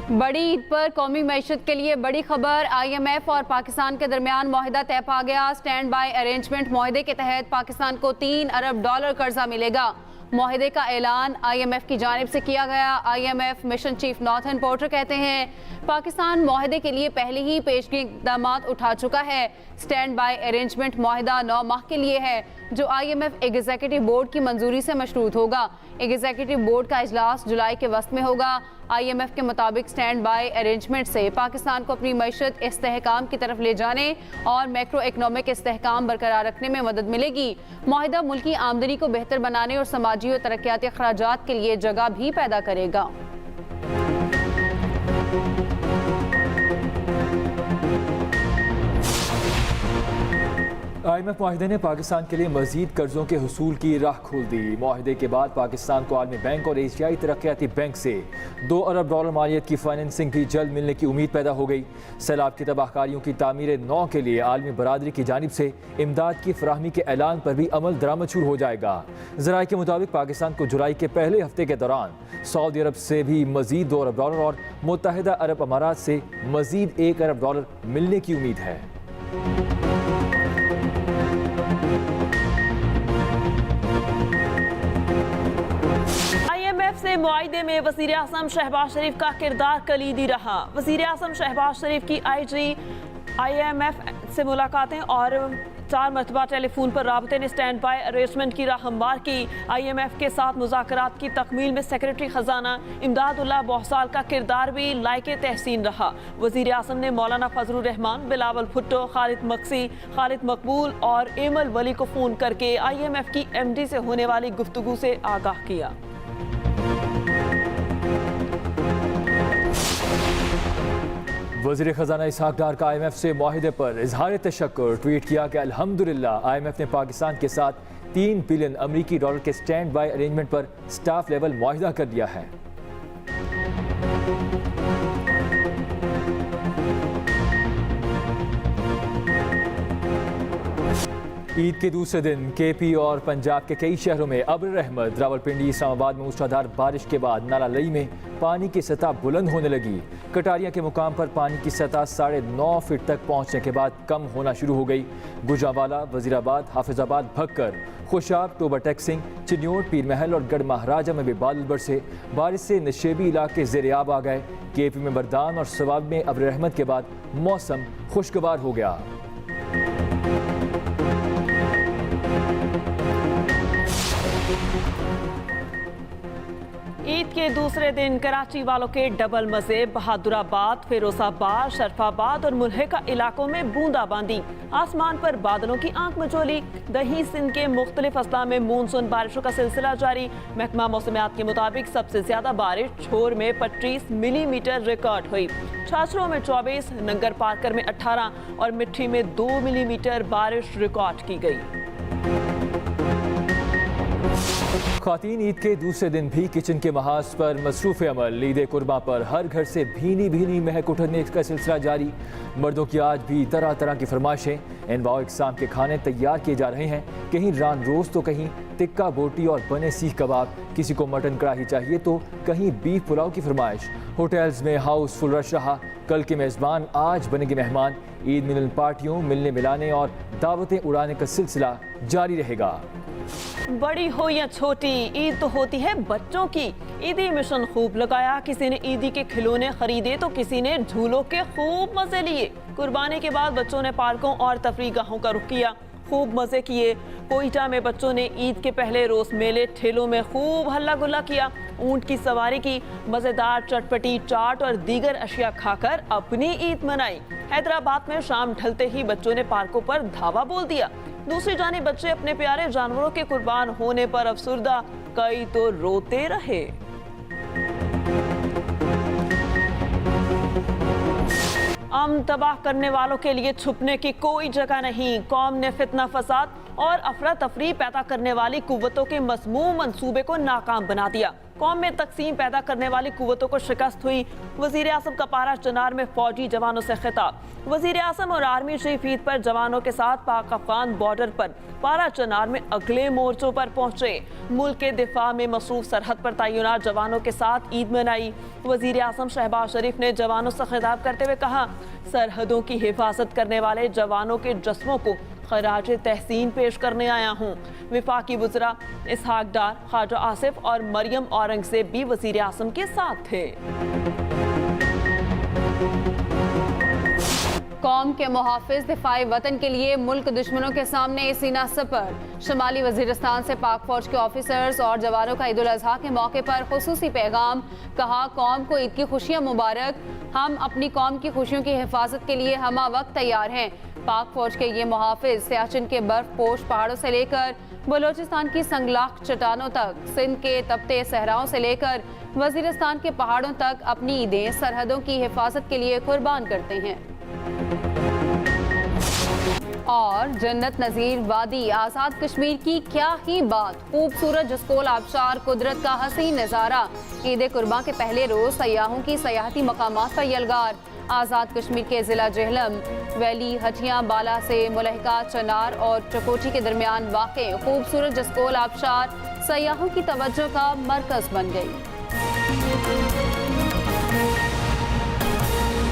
बड़ी ईद पर कौमी मैशत के लिए बड़ी खबर। IMF और पाकिस्तान के दरमियान मुआहिदा तय पा गया। स्टैंड बाय अरेंजमेंट मुआहिदे के तहत पाकिस्तान को $3 अरब कर्जा मिलेगा। मुआहिदे का ऐलान IMF की जानिब से किया गया। IMF mission chief northern porter कहते हैं पाकिस्तान मुआहिदे के लिए पहले ही पेशगी इक़दाम उठा चुका है। स्टैंड बाय अरेंजमेंट मुआहिदा 9 माह के लिए है जो IMF एग्जीक्यूटिव बोर्ड की मंजूरी से मशरूत होगा। एग्जीक्यूटिव बोर्ड का इजलास जुलाई के वस्त में होगा। IMF के मुताबिक स्टैंड बाय अरेंजमेंट से पाकिस्तान को अपनी मईशत इस्तेहकाम की तरफ ले जाने और मैक्रो इकनॉमिक इस्तेहकाम बरकरार रखने में मदद मिलेगी। मुआहिदा मुल्की आमदनी को बेहतर बनाने और समाजी और तरक्याती अखराजात के लिए जगह भी पैदा करेगा। IMF मुआहिदे ने पाकिस्तान के लिए मजीद कर्जों के हुसूल की राह खोल दी। मुआहिदे के बाद पाकिस्तान को आलमी बैंक और एशियाई तरक्याती बैंक से $2 अरब मालियत की फाइनेंसिंग भी जल्द मिलने की उम्मीद पैदा हो गई। सैलाब की तबाहकारियों की तामीर 9 के लिए आलमी बरादरी की जानिब से इमदाद की फराहमी के ऐलान पर भी अमल दरामद शुरू हो जाएगा। ज़राए के मुताबिक पाकिस्तान को जुलाई के पहले हफ्ते के दौरान सऊदी अरब से भी मजीद $2 अरब और मुत्तहिदा अरब अमारात से मजीद $1 अरब मिलने की उम्मीद है। IMF से मुआहिदे में वज़ीर आज़म शहबाज शरीफ का किरदार कलीदी रहा। वज़ीर आज़म शहबाज शरीफ की IG IMF से मुलाकातें और 4 मरतबा टेलीफोन पर राबते ने स्टैंड बाय अरेंजमेंट की राह हमवार की। IMF के साथ मुज़ाकरात की तकमील में सेक्रेटरी ख़जाना इमदादुल्लाह बहसाल का किरदार भी लायके तहसीन रहा। वज़ीर आज़म ने मौलाना फजलुर रहमान, बिलावल भुट्टो, खालिद मक्सी, खालिद मकबूल और एमल वली को फ़ोन करके IMF की MD से होने वाली गुफ्तगू से आगाह किया। वज़ीर ख़जाना इसहाक डार का IMF से मुआहिदे पर इजहार तशक्कुर। ट्वीट किया कि अल्हम्दुलिल्लाह IMF ने पाकिस्तान के साथ $3 बिलियन के स्टैंड बाय अरेंजमेंट पर स्टाफ लेवल मुआहिदा कर दिया है। ईद के दूसरे दिन KP और पंजाब के कई शहरों में अब्र रहमत। रावलपिंडी, इस्लामाबाद में मूसलाधार बारिश के बाद नाला लई में पानी की सतह बुलंद होने लगी। कटारिया के मुकाम पर पानी की सतह 9.5 फीट तक पहुंचने के बाद कम होना शुरू हो गई। गुजरांवाला, वजीराबाद, हाफिजाबाद, भक्कर, खुशाब, टोबा टेक्सिंग, चिन्योट, पीर महल और गढ़ महाराजा में भी बादल बरसे। बारिश से नशेबी इलाके ज़ेर-ए-आब आ गए। KP में बरदान और सवाब में अब्र रहमत के बाद मौसम खुशगवार हो गया। ईद के दूसरे दिन कराची वालों के डबल मजे। बहादुराबाद, फिरोजाबाद, शरफाबाद और मुल्हिका इलाकों में बूंदाबांदी। आसमान पर बादलों की आंख मचोली। दही सिंध के मुख्तलिफ अजला में मानसून बारिशों का सिलसिला जारी। महकमा मौसमियात के मुताबिक सबसे ज्यादा बारिश छोर में 25 मिलीमीटर रिकॉर्ड हुई। छाछरों में 24, नंगर पार्कर में 18 और मिट्टी में 2 मिलीमीटर बारिश रिकॉर्ड की गई। ख़वातीन ईद के दूसरे दिन भी किचन के महाज पर मसरूफ़ अमल। ईद कुर्बा पर हर घर से भीनी भीनी महक उठने का सिलसिला जारी। मर्दों की आज भी तरह तरह की फरमाइशें। अनवाओ इक़साम के खाने तैयार किए जा रहे हैं। कहीं रान रोज़ तो कहीं टिक्का बोटी और बने सीख कबाब। किसी को मटन कढ़ाई चाहिए तो कहीं बीफ पुलाव की फरमाइश। होटल्स में हाउसफुल रश रहा। कल के मेज़बान आज बनेंगे मेहमान। ईद मिलन पार्टियों, मिलने मिलाने और दावतें उड़ाने का सिलसिला जारी रहेगा। बड़ी हो या छोटी, ईद तो होती है बच्चों की। ईदी मिशन खूब लगाया। किसी ने ईदी के खिलौने खरीदे तो किसी ने झूलों के खूब मजे लिए। कुर्बानी के बाद बच्चों ने पार्कों और तफरीह गाहों का रुख किया, खूब मजे किए। कोयटा में बच्चों ने ईद के पहले रोज मेले ठेलों में खूब हल्ला गुल्ला किया। ऊंट की सवारी की, मजेदार चटपटी चाट और दीगर अशिया खाकर अपनी ईद मनाई। हैदराबाद में शाम ढलते ही बच्चों ने पार्कों पर धावा बोल दिया। दूसरी जानिब बच्चे अपने प्यारे जानवरों के कुर्बान होने पर अफसुर्दा, कई तो रोते रहे। अमन तबाह करने वालों के लिए छुपने की कोई जगह नहीं। कौम ने फितना फसाद और अफरा तफरी पैदा करने वाली कुव्वतों के मज़मूम मंसूबे को नाकाम बना दिया। कौम में तकसीम पैदा करने वाली कुव्वतों को शिकस्त हुई। वजीर आजम का पारा चनार में फौजी जवानों से खिताब। वजीर आजम और आर्मी चीफ ईद पर जवानों के साथ पाक अफगान बॉर्डर पर पारा चनार में अगले मोर्चों पर पहुंचे। मुल्क के दिफा में मसरूफ सरहद पर तैनात जवानों के साथ ईद मनाई। वजीर आजम शहबाज शरीफ ने जवानों से खिताब करते हुए कहा, सरहदों की हिफाजत करने वाले जवानों के जस्मों को खराज तहसीन पेश करने आया हूँ। विफाकी वज़रा इसहाक डार, ख्वाजा आसिफ और मरियम औरंगजेब भी वजीर आज़म के साथ थे। कौम के मुहाफिज दिफाई वतन के लिए मुल्क दुश्मनों के सामने सीना सपर। शुमाली वजीरिस्तान से पाक फौज के ऑफिसर्स और जवानों का ईद उल अजहा के मौके पर खुसूसी पैगाम। कहा, कौम को ईद की खुशियां मुबारक। हम अपनी कौम की खुशियों की हिफाजत के लिए हमा वक्त तैयार हैं। पाक फौज के ये मुहाफिज सियाचिन के बर्फ पोश पहाड़ों से लेकर बलोचिस्तान की संगलाख चट्टानों तक, सिंध के तपते सहराओं से लेकर वजीरिस्तान के पहाड़ों तक अपनी ईदें सरहदों की हिफाजत के लिए कुर्बान करते हैं। और जन्नत नज़ीर वादी, आज़ाद कश्मीर की क्या ही बात। खूबसूरत जसकोल आबशार, कुदरत का हसीन नज़ारा। ईद कुर्बान के पहले रोज सयाहों की सयाहती मकामात पर यलगार। आज़ाद कश्मीर के ज़िला जेहलम, वैली, हटिया, बाला से मुलहका, चनार और चकोटी के दरमियान वाक़े खूबसूरत जसकोल आबशार सयाहों की तवज्जो का मरकज़ बन गई।